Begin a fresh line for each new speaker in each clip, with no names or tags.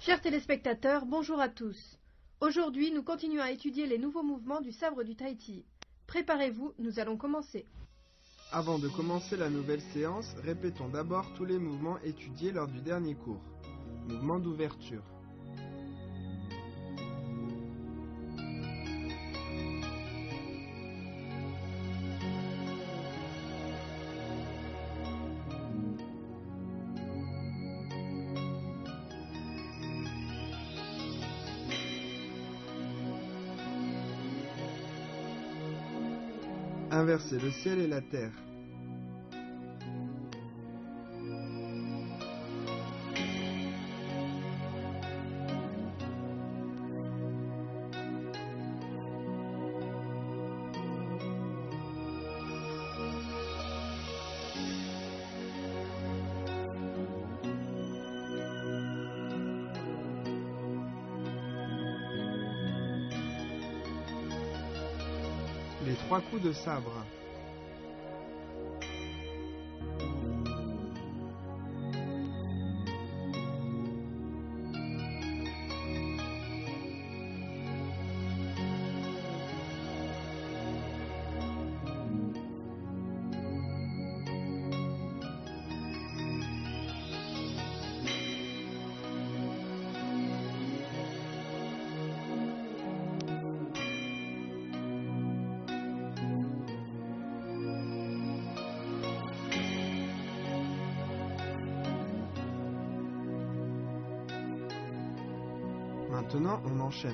Chers téléspectateurs, bonjour à tous. Aujourd'hui, nous continuons à étudier les nouveaux mouvements du sabre du Tahiti. Préparez-vous, nous allons commencer.
Avant de commencer la nouvelle séance, répétons d'abord tous les mouvements étudiés lors du dernier cours. Mouvement d'ouverture. Inverser le ciel et la terre. Les trois coups de sabre. Maintenant, on enchaîne.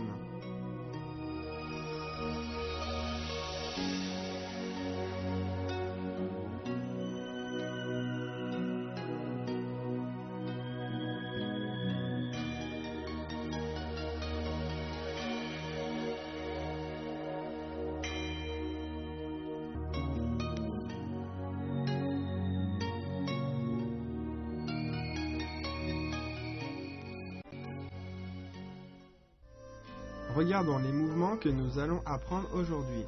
Regardons les mouvements que nous allons apprendre aujourd'hui.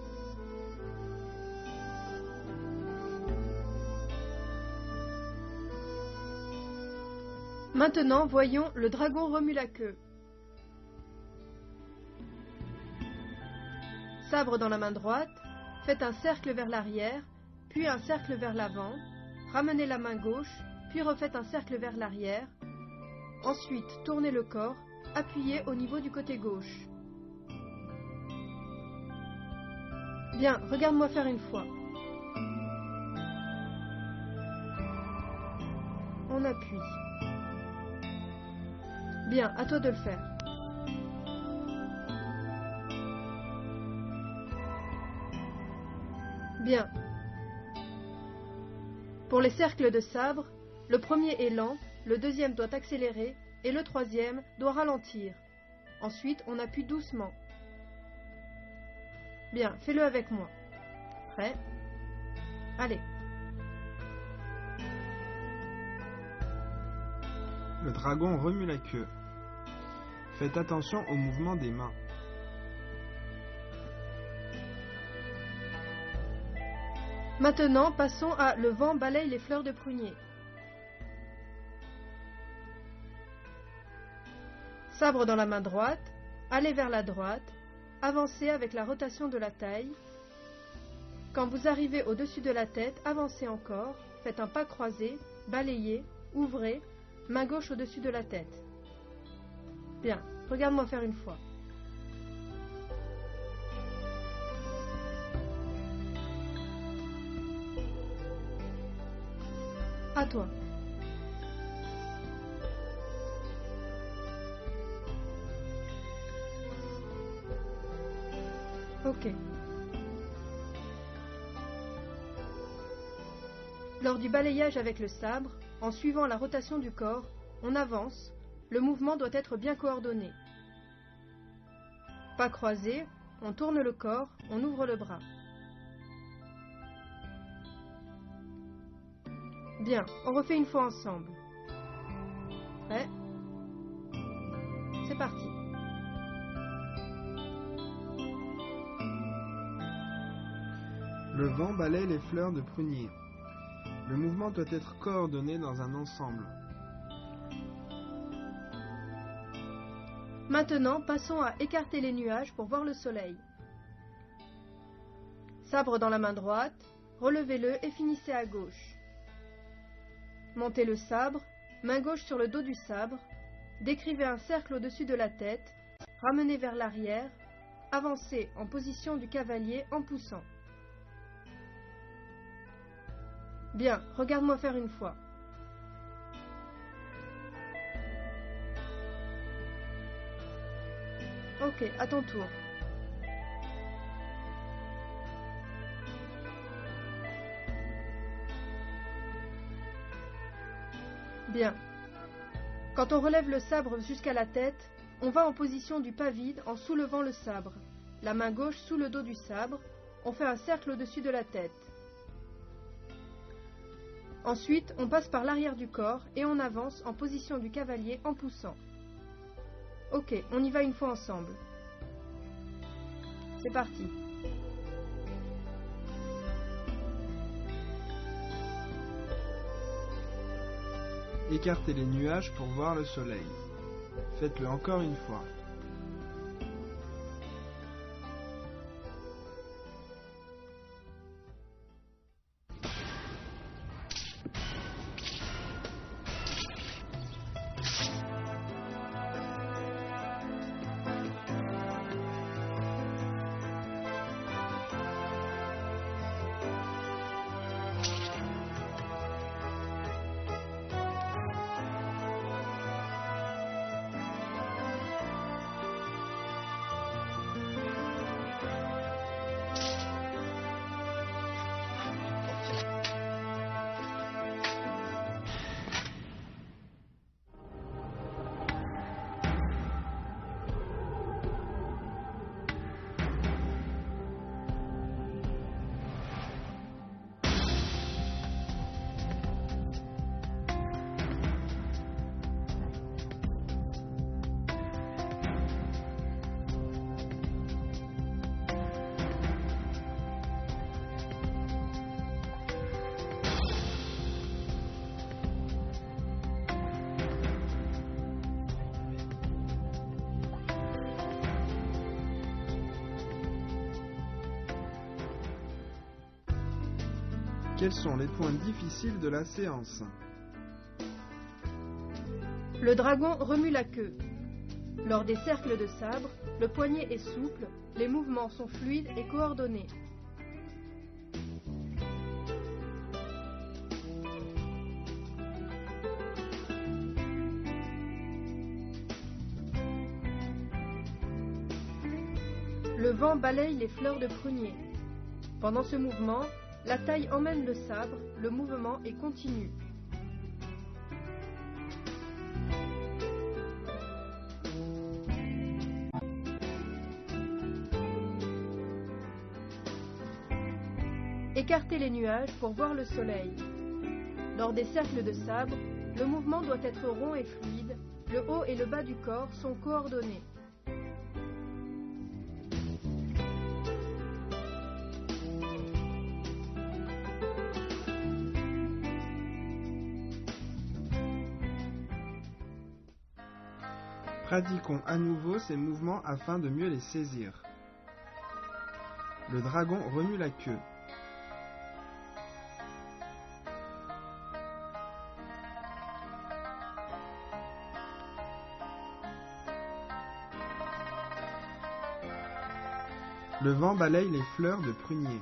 Maintenant, voyons le dragon remue la queue. Sabre dans la main droite, faites un cercle vers l'arrière, puis un cercle vers l'avant, ramenez la main gauche, puis refaites un cercle vers l'arrière. Ensuite, tournez le corps, appuyez au niveau du côté gauche. Bien, regarde-moi faire une fois. On appuie. Bien, à toi de le faire. Bien. Pour les cercles de sabre, le premier est lent, le deuxième doit accélérer et le troisième doit ralentir. Ensuite, on appuie doucement. Bien, fais-le avec moi. Prêt? Allez.
Le dragon remue la queue. Faites attention au mouvement des mains.
Maintenant, passons à le vent balaye les fleurs de prunier. Sabre dans la main droite, allez vers la droite, avancez avec la rotation de la taille. Quand vous arrivez au-dessus de la tête, avancez encore, faites un pas croisé, balayez, ouvrez, main gauche au-dessus de la tête. Bien, regarde-moi faire une fois. À toi. Ok. Lors du balayage avec le sabre, en suivant la rotation du corps, on avance, le mouvement doit être bien coordonné. Pas croisé, on tourne le corps, on ouvre le bras. Bien, on refait une fois ensemble. Prêt? C'est parti.
Le vent balaie les fleurs de prunier. Le mouvement doit être coordonné dans un ensemble.
Maintenant, passons à écarter les nuages pour voir le soleil. Sabre dans la main droite, relevez-le et finissez à gauche. Montez le sabre, main gauche sur le dos du sabre, décrivez un cercle au-dessus de la tête, ramenez vers l'arrière, avancez en position du cavalier en poussant. Bien, regarde-moi faire une fois. Ok, à ton tour. Bien. Quand on relève le sabre jusqu'à la tête, on va en position du pas vide en soulevant le sabre. La main gauche sous le dos du sabre, on fait un cercle au-dessus de la tête. Ensuite, on passe par l'arrière du corps et on avance en position du cavalier en poussant. Ok, on y va une fois ensemble. C'est parti.
Écartez les nuages pour voir le soleil. Faites-le encore une fois. Quels sont les points difficiles de la séance?
Le dragon remue la queue. Lors des cercles de sabre, le poignet est souple, les mouvements sont fluides et coordonnés. Le vent balaye les fleurs de prunier. Pendant ce mouvement, la taille emmène le sabre, le mouvement est continu. Écartez les nuages pour voir le soleil. Lors des cercles de sabre, le mouvement doit être rond et fluide, le haut et le bas du corps sont coordonnés.
Pratiquons à nouveau ces mouvements afin de mieux les saisir. Le dragon remue la queue. Le vent balaye les fleurs de prunier.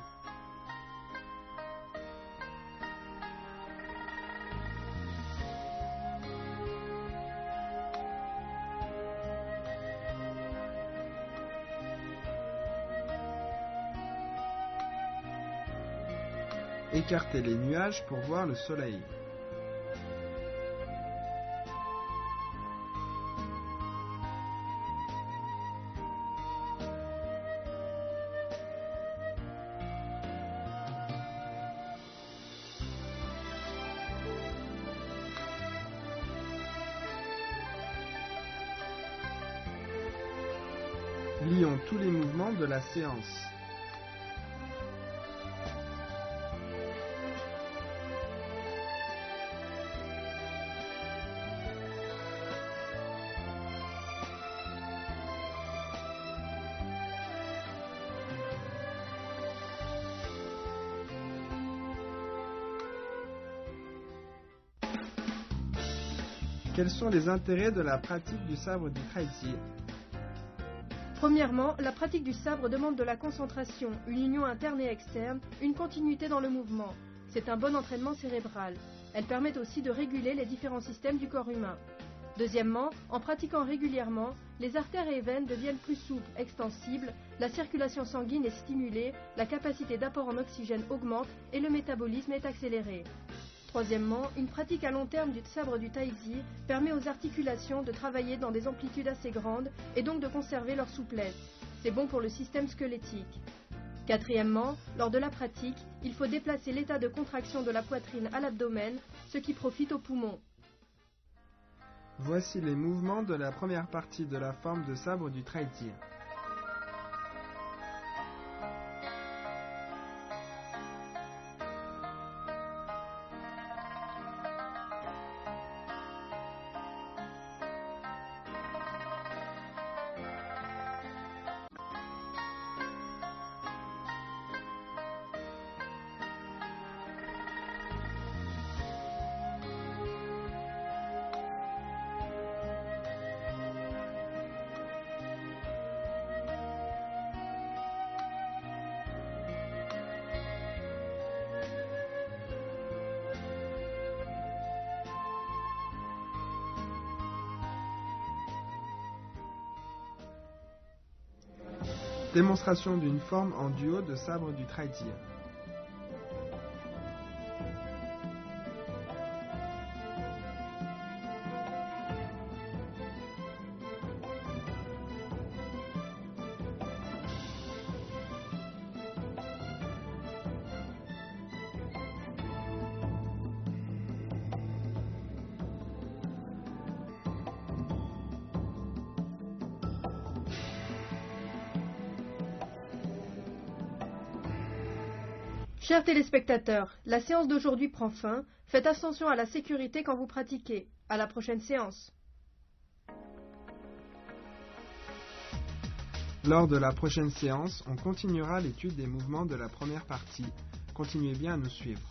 Écartez les nuages pour voir le soleil. Lions tous les mouvements de la séance. Quels sont les intérêts de la pratique du sabre du traitier?
Premièrement, la pratique du sabre demande de la concentration, une union interne et externe, une continuité dans le mouvement. C'est un bon entraînement cérébral. Elle permet aussi de réguler les différents systèmes du corps humain. Deuxièmement, en pratiquant régulièrement, les artères et veines deviennent plus souples, extensibles, la circulation sanguine est stimulée, la capacité d'apport en oxygène augmente et le métabolisme est accéléré. Troisièmement, une pratique à long terme du sabre du taïzi permet aux articulations de travailler dans des amplitudes assez grandes et donc de conserver leur souplesse. C'est bon pour le système squelettique. Quatrièmement, lors de la pratique, il faut déplacer l'état de contraction de la poitrine à l'abdomen, ce qui profite aux poumons.
Voici les mouvements de la première partie de la forme de sabre du traitier. Démonstration d'une forme en duo de sabre du traitier.
Chers téléspectateurs, la séance d'aujourd'hui prend fin. Faites attention à la sécurité quand vous pratiquez. À la prochaine séance.
Lors de la prochaine séance, on continuera l'étude des mouvements de la première partie. Continuez bien à nous suivre.